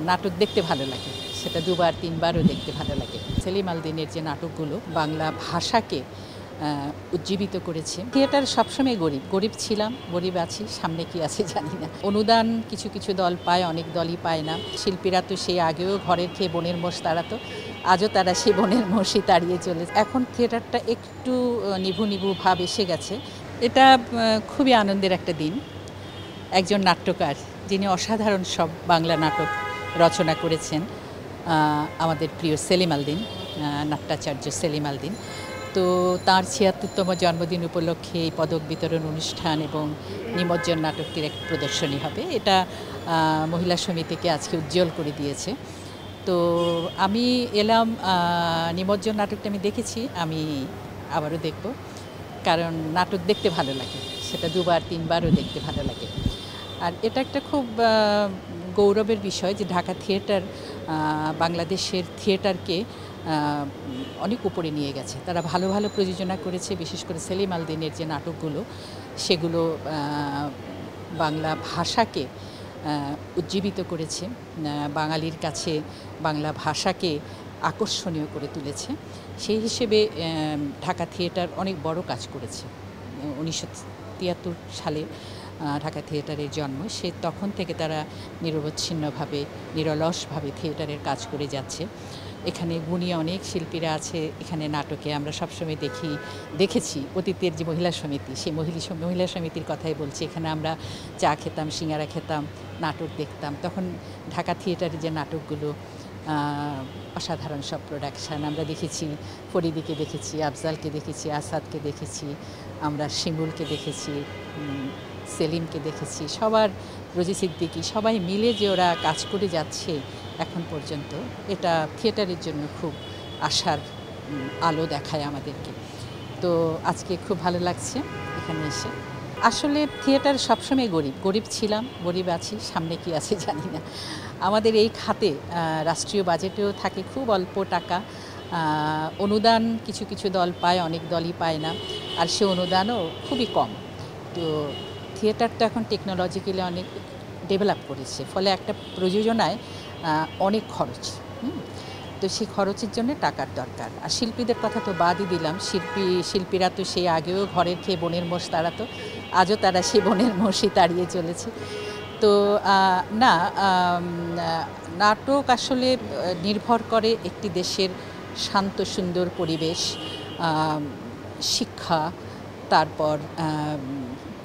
নাটক দেখতে ভালো লাগে, সেটা দুবার তিনবারও দেখতে ভালো লাগে। সেলিম আল দীনের যে নাটকগুলো বাংলা ভাষাকে উজ্জীবিত করেছে। থিয়েটার সবসময় গরিব ছিলাম, গরিব আছি, সামনে কি আছে জানি না। অনুদান কিছু কিছু দল পায়, অনেক দলই পায় না। শিল্পীরা তো সেই আগেও ঘরের খেয়ে বনের মোষ তাড়াতো, আজও তারা সেই বনের মোষই তাড়িয়ে চলেছে। এখন থিয়েটারটা একটু নিভু নিভু ভাব এসে গেছে। এটা খুবই আনন্দের একটা দিন। একজন নাট্যকার যিনি অসাধারণ সব বাংলা নাটক রচনা করেছেন, আমাদের প্রিয় সেলিম আল দীন, নাট্যাচার্য সেলিম আল দীন, তো তাঁর ৭৬তম জন্মদিন উপলক্ষে এই পদক বিতরণ অনুষ্ঠান এবং নিমজ্জন নাটকটির এক প্রদর্শনী হবে। এটা মহিলা সমিতিকে আজকে উজ্জ্বল করে দিয়েছে। তো আমি এলাম, নিমজ্জন নাটকটা আমি দেখেছি, আমি আবারও দেখব, কারণ নাটক দেখতে ভালো লাগে, সেটা দুবার তিনবারও দেখতে ভালো লাগে। আর এটা একটা খুব গৌরবের বিষয় যে ঢাকা থিয়েটার বাংলাদেশের থিয়েটারকে অনেক উপরে নিয়ে গেছে। তারা ভালো ভালো প্রযোজনা করেছে, বিশেষ করে সেলিম আল দীনের যে নাটকগুলো, সেগুলো বাংলা ভাষাকে উজ্জীবিত করেছে, বাঙালির কাছে বাংলা ভাষাকে আকর্ষণীয় করে তুলেছে। সেই হিসেবে ঢাকা থিয়েটার অনেক বড় কাজ করেছে। 1973 সালে ঢাকা থিয়েটারের জন্ম, সে তখন থেকে তারা নিরবচ্ছিন্নভাবে নিরলসভাবে থিয়েটারের কাজ করে যাচ্ছে। এখানে গুণী অনেক শিল্পীরা আছে এখানে নাটকে, আমরা সবসময় দেখেছি অতীতের যে মহিলা সমিতি, সেই মহিলা সমিতির কথাই বলছি। এখানে আমরা চা খেতাম, সিঙ্গারা খেতাম, নাটক দেখতাম। তখন ঢাকা থিয়েটারের যে নাটকগুলো অসাধারণ সব প্রোডাকশান আমরা দেখেছি। ফরিদিকে দেখেছি, আফজালকে দেখেছি, আসাদকে দেখেছি, আমরা শিমুলকে দেখেছি, সেলিমকে দেখেছি, সবার রোজি সিদ্দিকী, সবাই মিলে যে ওরা কাজ করে যাচ্ছে এখন পর্যন্ত, এটা থিয়েটারের জন্য খুব আশার আলো দেখায় আমাদেরকে। তো আজকে খুব ভালো লাগছে এখানে এসে। আসলে থিয়েটার সবসময় গরিব ছিলাম, গরিব আছি, সামনে কি আছে জানি না। আমাদের এই খাতে রাষ্ট্রীয় বাজেটেও থাকে খুব অল্প টাকা, অনুদান কিছু কিছু দল পায়, অনেক দলই পায় না, আর সে অনুদানও খুবই কম। তো থিয়েটারটা এখন টেকনোলজিক্যালি অনেক ডেভেলপ করেছে, ফলে একটা প্রযোজনায় অনেক খরচ। তো সেই খরচের জন্য টাকার দরকার। আর শিল্পীদের কথা তো বাদই দিলাম, শিল্পীরা তো সেই আগেও ঘরের খেয়ে বনের মোষ তাড়াতো, আজও তারা সেই বনের মোষই তাড়িয়ে চলেছে। তো না, নাটক আসলে নির্ভর করে একটি দেশের শান্ত সুন্দর পরিবেশ, শিক্ষা, তারপর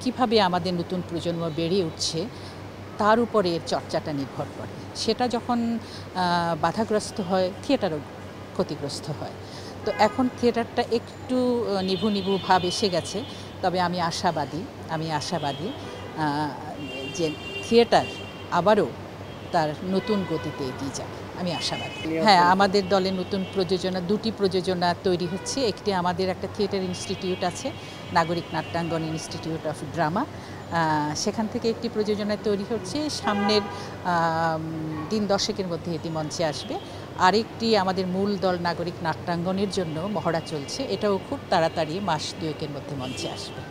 কিভাবে আমাদের নতুন প্রজন্ম বেড়ে উঠছে তার উপরে এর চর্চাটা নির্ভর করে। সেটা যখন বাধাগ্রস্ত হয়, থিয়েটারও ক্ষতিগ্রস্ত হয়। তো এখন থিয়েটারটা একটু নিভু নিভু ভাব এসে গেছে, তবে আমি আশাবাদী যে থিয়েটার আবারও তার নতুন গতিতে এগিয়ে যাবে, আমি আশাবাদী। হ্যাঁ, আমাদের দলে নতুন দুটি প্রযোজনা তৈরি হচ্ছে। একটি আমাদের একটা থিয়েটার ইনস্টিটিউট আছে, নাগরিক নাট্যাঙ্গন ইনস্টিটিউট অফ ড্রামা, সেখান থেকে একটি প্রযোজনা তৈরি হচ্ছে। সামনের দিন 10-এর মধ্যে এটি মঞ্চে আসবে। আরেকটি আমাদের মূল দল নাগরিক নাট্যাঙ্গনের জন্য মহড়া চলছে, এটাও খুব তাড়াতাড়ি মাস 2-এর মধ্যে মঞ্চে আসবে।